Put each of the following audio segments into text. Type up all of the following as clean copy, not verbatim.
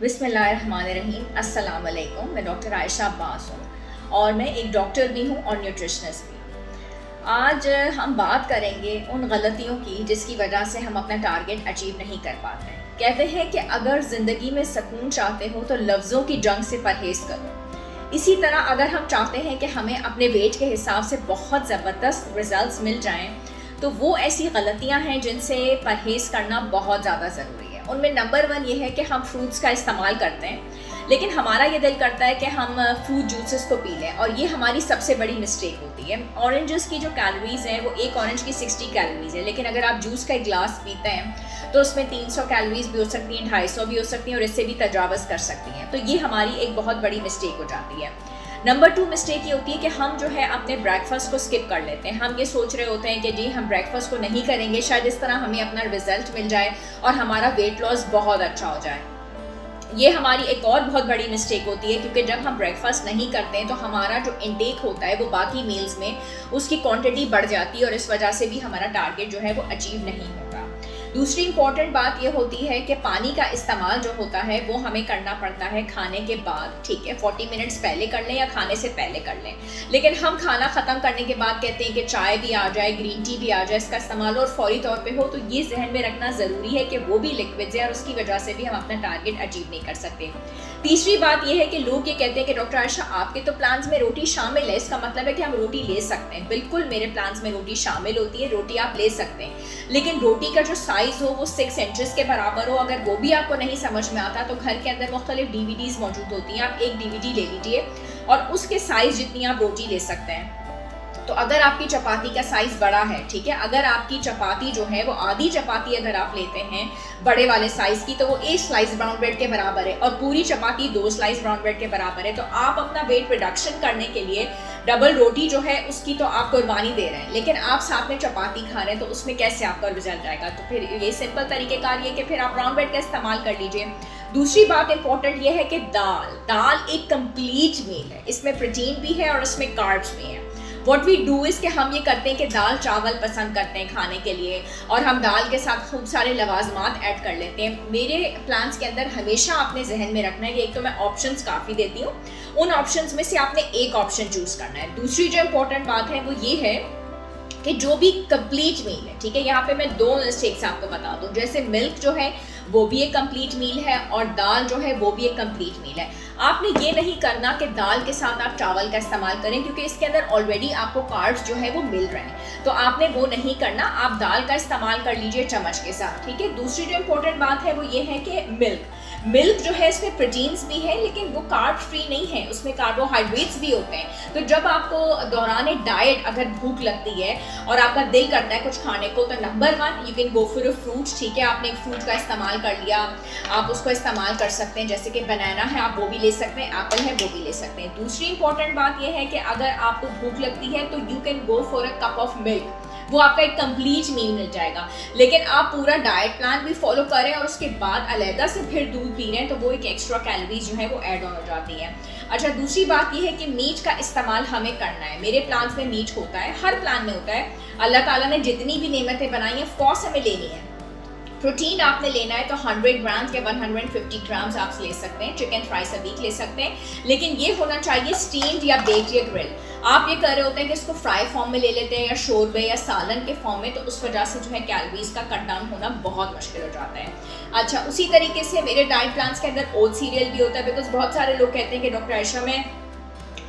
बिस्मिल्लाहिर्रहमानिर्रहीम। अस्सलाम वालेकुम। मैं डॉक्टर आयशा अब्बास हूँ और मैं एक डॉक्टर भी हूँ और न्यूट्रिशनिस्ट भी। आज हम बात करेंगे उन गलतियों की जिसकी वजह से हम अपना टारगेट अचीव नहीं कर पाते। कहते हैं कि अगर ज़िंदगी में सुकून चाहते हो तो लफ्ज़ों की जंग से परहेज़ करो। इसी तरह अगर हम चाहते हैं कि हमें अपने वेट के हिसाब से बहुत ज़बरदस्त रिजल्ट्स मिल जाएं, तो वो ऐसी गलतियां हैं जिनसे परहेज़ करना बहुत ज़्यादा ज़रूरी है। उनमें नंबर 1 ये है कि हम फ्रूट्स का इस्तेमाल करते हैं, लेकिन हमारा ये दिल करता है कि हम फ्रूट जूसेस को पी लें, और ये हमारी सबसे बड़ी मिस्टेक होती है। ऑरेंजेस की जो कैलोरीज़ हैं वो एक ऑरेंज की 60 कैलोरीज़ है, लेकिन अगर आप जूस का एक गिलास पीते हैं तो उसमें 300 कैलोरीज़ भी हो सकती हैं, 250 भी हो सकती हैं और इससे भी तजावज़ कर सकती हैं। तो ये हमारी एक बहुत बड़ी मिस्टेक हो जाती है। नंबर 2 मिस्टेक ये होती है कि हम जो है अपने ब्रेकफास्ट को स्किप कर लेते हैं। हम ये सोच रहे होते हैं कि जी हम ब्रेकफास्ट को नहीं करेंगे, शायद इस तरह हमें अपना रिजल्ट मिल जाए और हमारा वेट लॉस बहुत अच्छा हो जाए। ये हमारी एक और बहुत बड़ी मिस्टेक होती है, क्योंकि जब हम ब्रेकफास्ट नहीं करते हैं तो हमारा जो इंटेक होता है वो बाकी मील्स में उसकी क्वांटिटी बढ़ जाती है और इस वजह से भी हमारा टारगेट जो है वो अचीव नहीं होता। दूसरी इंपॉर्टेंट बात ये होती है कि पानी का इस्तेमाल जो होता है वो हमें करना पड़ता है खाने के बाद। ठीक है, 40 मिनट्स पहले कर लें या खाने से पहले कर लें, लेकिन हम खाना ख़त्म करने के बाद कहते हैं कि चाय भी आ जाए, ग्रीन टी भी आ जाए, इसका इस्तेमाल और फौरी तौर पे हो। तो ये जहन में रखना ज़रूरी है कि वो भी लिक्विड्स है और उसकी वजह से भी हम अपना टारगेट अचीव नहीं कर सकते। तीसरी बात यह है कि लोग ये कहते हैं कि डॉक्टर आयशा आपके तो प्लान्स में रोटी शामिल है, इसका मतलब है कि हम रोटी ले सकते हैं। बिल्कुल, मेरे प्लान्स में रोटी शामिल होती है, रोटी आप ले सकते हैं, लेकिन रोटी का जो साइज़ हो वो 6 इंचेस के बराबर हो। अगर वो भी आपको नहीं समझ में आता तो घर के अंदर मुख्तलिफ DVDs मौजूद होती हैं, आप एक DVD ले लीजिए और उसके साइज़ जितनी आप रोटी ले सकते हैं। तो अगर आपकी चपाती का साइज़ बड़ा है, ठीक है, अगर आपकी चपाती जो है वो आधी चपाती अगर आप लेते हैं बड़े वाले साइज़ की, तो वो 1 स्लाइस ब्राउन ब्रेड के बराबर है और पूरी चपाती 2 स्लाइस ब्राउन ब्रेड के बराबर है। तो आप अपना वेट रिडक्शन करने के लिए डबल रोटी जो है उसकी तो आप कुर्बानी दे रहे हैं, लेकिन आप साथ में चपाती खा रहे हैं, तो उसमें कैसे आपका रिजल्ट आएगा? तो फिर ये सिंपल तरीक़ेकार ये कि फिर आप ब्राउन ब्रेड का इस्तेमाल कर लीजिए। दूसरी बात इंपॉर्टेंट ये है कि दाल एक कंप्लीट मील है, इसमें प्रोटीन भी है और इसमें कार्ब्स भी हैं। व्हाट वी डू इज़ कि हम ये करते हैं कि दाल चावल पसंद करते हैं खाने के लिए और हम दाल के साथ खूब सारे लवाजमात ऐड कर लेते हैं। मेरे प्लान्स के अंदर हमेशा आपने जहन में रखना है कि एक तो मैं ऑप्शंस काफ़ी देती हूँ, उन ऑप्शंस में से आपने एक ऑप्शन चूज़ करना है। दूसरी जो इंपॉर्टेंट बात है वो ये है कि जो भी कंप्लीट मील है, ठीक है, यहाँ पे मैं 2 मिस्टेक्स आपको बता दूँ। जैसे मिल्क जो है वो भी एक कंप्लीट मील है और दाल जो है वो भी एक कंप्लीट मील है। आपने ये नहीं करना कि दाल के साथ आप चावल का इस्तेमाल करें, क्योंकि इसके अंदर ऑलरेडी आपको कार्ब्स जो है वो मिल रहे हैं, तो आपने वो नहीं करना। आप दाल का इस्तेमाल कर लीजिए चम्मच के साथ, ठीक है। दूसरी जो इम्पोर्टेंट बात है वो ये है कि मिल्क जो है इसमें प्रोटीन्स भी है, लेकिन वो कार्ब फ्री नहीं है, उसमें कार्बोहाइड्रेट्स भी होते हैं। तो जब आपको दौरान डाइट अगर भूख लगती है और आपका दिल करता है कुछ खाने को, तो number 1 you can go for a fruit. ठीक है, आपने एक फ्रूट का इस्तेमाल कर लिया, आप उसको इस्तेमाल कर सकते हैं, जैसे कि बनाना है आप वो भी ले सकते हैं, एप्पल है वो भी ले सकते हैं। दूसरी इंपॉर्टेंट बात यह है कि अगर आपको भूख लगती है तो you can go for a cup of milk, वो आपका एक कंप्लीट मील मिल जाएगा। लेकिन आप पूरा डाइट प्लान भी फॉलो करें और उसके बाद अलहदा से फिर दूध पी रहे हैं, तो वो एक एक्स्ट्रा कैलोरीज जो है वो ऐड ऑन हो जाती है। अच्छा, दूसरी बात ये है कि मीट का इस्तेमाल हमें करना है। मेरे प्लान्स में मीट होता है, हर प्लान में होता है। अल्लाह ताला ने जितनी भी नेमतें बनाई हैं, ऑफकोर्स हमें लेनी है। प्रोटीन आपने लेना है तो 100 ग्राम्स या 150 ग्राम्स आप ले सकते हैं, चिकन थ्राइस अ वीक ले सकते हैं, लेकिन ये होना चाहिए स्टीम्ड या बेक्ड या ग्रिल। आप ये कर रहे होते हैं कि इसको फ्राई फॉर्म में ले लेते हैं या शोरबे या सालन के फॉर्म में, तो उस वजह से जो है कैलोरीज का कट डाउन होना बहुत मुश्किल हो जाता है। अच्छा, उसी तरीके से मेरे डाइट प्लान्स के अंदर ओट सीरियल भी होता है, बिकॉज बहुत सारे लोग कहते हैं कि डॉक्टर आयशा मैं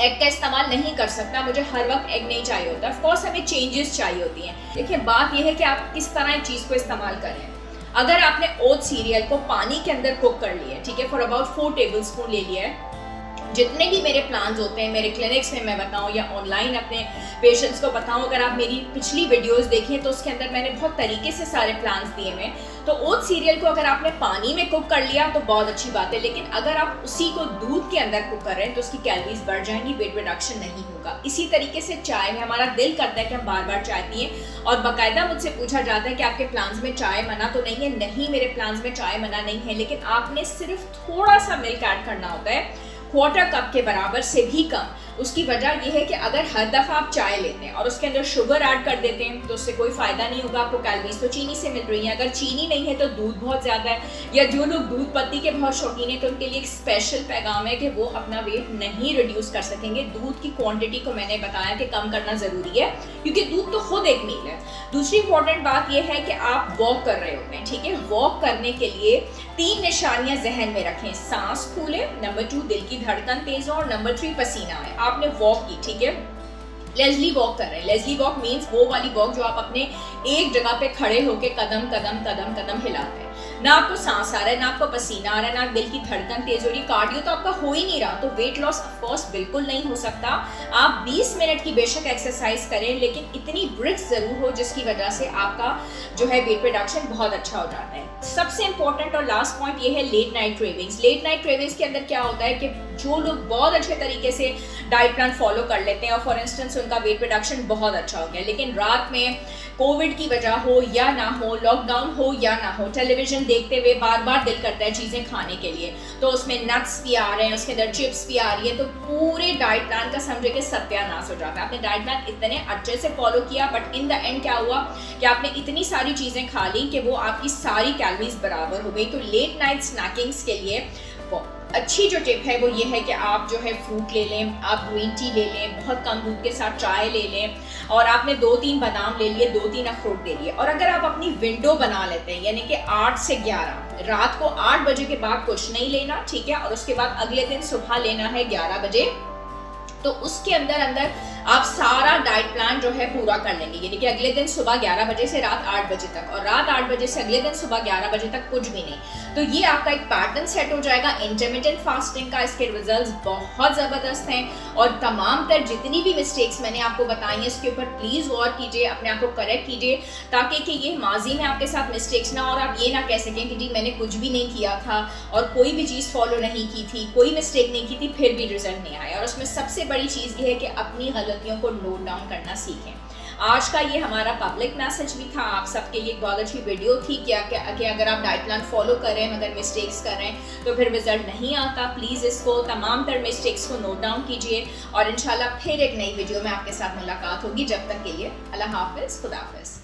एग का इस्तेमाल नहीं कर सकता, मुझे हर वक्त एग नहीं चाहिए होता। ऑफकोर्स हमें चेंजेस चाहिए होती हैं। देखिए, बात यह है कि आप किस तरह एक चीज़ को इस्तेमाल करें। अगर आपने ओट सीरियल को पानी के अंदर कुक कर लिया है, ठीक है, फॉर अबाउट 4 टेबल स्पून ले लिया है। जितने भी मेरे प्लान्स होते हैं, मेरे क्लिनिक्स में मैं बताऊं या ऑनलाइन अपने पेशेंट्स को बताऊं, अगर आप मेरी पिछली वीडियोस देखें तो उसके अंदर मैंने बहुत तरीके से सारे प्लान्स दिए हैं। तो ओट सीरियल को अगर आपने पानी में कुक कर लिया तो बहुत अच्छी बात है, लेकिन अगर आप उसी को दूध के अंदर कुक कर रहे हैं तो उसकी कैलोरीज बढ़ जाएंगी, वेट रिडक्शन नहीं होगा। इसी तरीके से चाय है, हमारा दिल करता है कि हम बार बार चाय पिए और बाकायदा मुझसे पूछा जाता है कि आपके प्लान्स में चाय मना तो नहीं है। नहीं, मेरे प्लान्स में चाय मना नहीं है, लेकिन आपने सिर्फ थोड़ा सा मिल्क ऐड करना होता है, क्वार्टर कप के बराबर से भी कम। उसकी वजह यह है कि अगर हर दफ़ा आप चाय लेते हैं और उसके अंदर शुगर ऐड कर देते हैं तो उससे कोई फ़ायदा नहीं होगा। आपको कैलोरीज तो चीनी से मिल रही है। अगर चीनी नहीं है तो दूध बहुत ज़्यादा है, या जो लोग दूध पत्ती के बहुत शौकीन हैं तो उनके लिए एक स्पेशल पैगाम है कि वो अपना वेट नहीं रिड्यूस कर सकेंगे। दूध की क्वांटिटी को मैंने बताया कि कम करना ज़रूरी है, क्योंकि दूध तो खुद एक मील है। दूसरी इंपॉर्टेंट बात यह है कि आप वॉक कर रहे होते हैं, ठीक है। वॉक करने के लिए 3 निशानियां जहन में रखें। सांस फूले, नंबर 2 दिल की धड़कन तेज हो, और नंबर 3 पसीना आए। आपने वॉक की, ठीक है, लेजली वॉक कर रहे हैं। लेजली वॉक मीन्स वो वाली वॉक जो आप अपने एक जगह पे खड़े होके कदम कदम कदम कदम हिलाते हैं। ना आपको सांस आ रहा है, ना आपको पसीना आ रहा है, ना दिल की धड़कन तेज हो रही, कार्डियो तो आपका हो ही नहीं रहा, तो वेट लॉस ऑफ कोर्स बिल्कुल नहीं हो सकता। आप 20 मिनट की बेशक एक्सरसाइज करें, लेकिन इतनी ब्रिक्स जरूर हो जिसकी वजह से आपका जो है वेट रिडक्शन बहुत अच्छा हो जाता है। सबसे इंपॉर्टेंट और लास्ट पॉइंट ये है late night cravings. Late night cravings के अंदर क्या होता है कि जो लोग बहुत अच्छे तरीके से डाइट प्लान फॉलो कर लेते हैं और फॉर इंस्टेंस उनका वेट रिडक्शन बहुत अच्छा हो गया, लेकिन रात में कोविड की वजह हो या ना हो, लॉकडाउन हो या ना हो, टेलीविजन देखते हुए बार बार दिल करता है चीज़ें खाने के लिए, तो उसमें नट्स भी आ रहे हैं, उसके अंदर चिप्स भी आ रही है, तो पूरे डाइट प्लान का समझे कि सत्यानाश हो जाता है। आपने डाइट प्लान इतने अच्छे से फॉलो किया, बट इन द एंड क्या हुआ कि आपने इतनी सारी चीज़ें खा ली कि वो आपकी सारी कैलोरीज बराबर हो गई। तो लेट नाइट स्नैकिंग्स के लिए अच्छी जो टिप है वो ये है कि आप जो है फ्रूट ले लें, आप ग्रीन टी ले लें, बहुत कम दूध के साथ चाय ले लें, और आपने 2-3 बादाम ले लिए, 2-3 अखरोट ले लिए। और अगर आप अपनी विंडो बना लेते हैं, यानी कि 8 से 11, रात को 8 बजे के बाद कुछ नहीं लेना, ठीक है, और उसके बाद अगले दिन सुबह लेना है 11 बजे, तो उसके अंदर आप सारा डाइट प्लान जो है पूरा कर लेंगे। यानी कि अगले दिन सुबह 11 बजे से रात 8 बजे तक, और रात 8 बजे से अगले दिन सुबह 11 बजे तक कुछ भी नहीं। तो ये आपका एक पैटर्न सेट हो जाएगा इंटरमिटेंट फास्टिंग का। इसके रिजल्ट्स बहुत ज़बरदस्त हैं, और तमाम तर जितनी भी मिस्टेक्स मैंने आपको बताई हैं इसके ऊपर प्लीज़ गौर कीजिए, अपने आप को करेक्ट कीजिए, ताकि कि ये माजी में आपके साथ मिस्टेक्स ना, और आप ये ना कह सकें कि जी मैंने कुछ भी नहीं किया था और कोई भी चीज़ फॉलो नहीं की थी, कोई मिस्टेक नहीं की थी, फिर भी रिजल्ट नहीं आया। और उसमें सबसे बड़ी चीज़ ये है कि अपनी गलतियों को नोट डाउन करना सीखें। आज का ये हमारा पब्लिक मैसेज भी था आप सबके लिए, एक बहुत अच्छी वीडियो थी कि अगर आप डाइट प्लान फॉलो कर रहे हैं मगर मिस्टेक्स कर रहे हैं तो फिर रिजल्ट नहीं आता। प्लीज़ इसको तमाम तर मिस्टेक्स को नोट डाउन कीजिए, और इंशाल्लाह फिर एक नई वीडियो में आपके साथ मुलाकात होगी। जब तक के लिए अल्लाह हाफिज़, खुदा हाफिज़।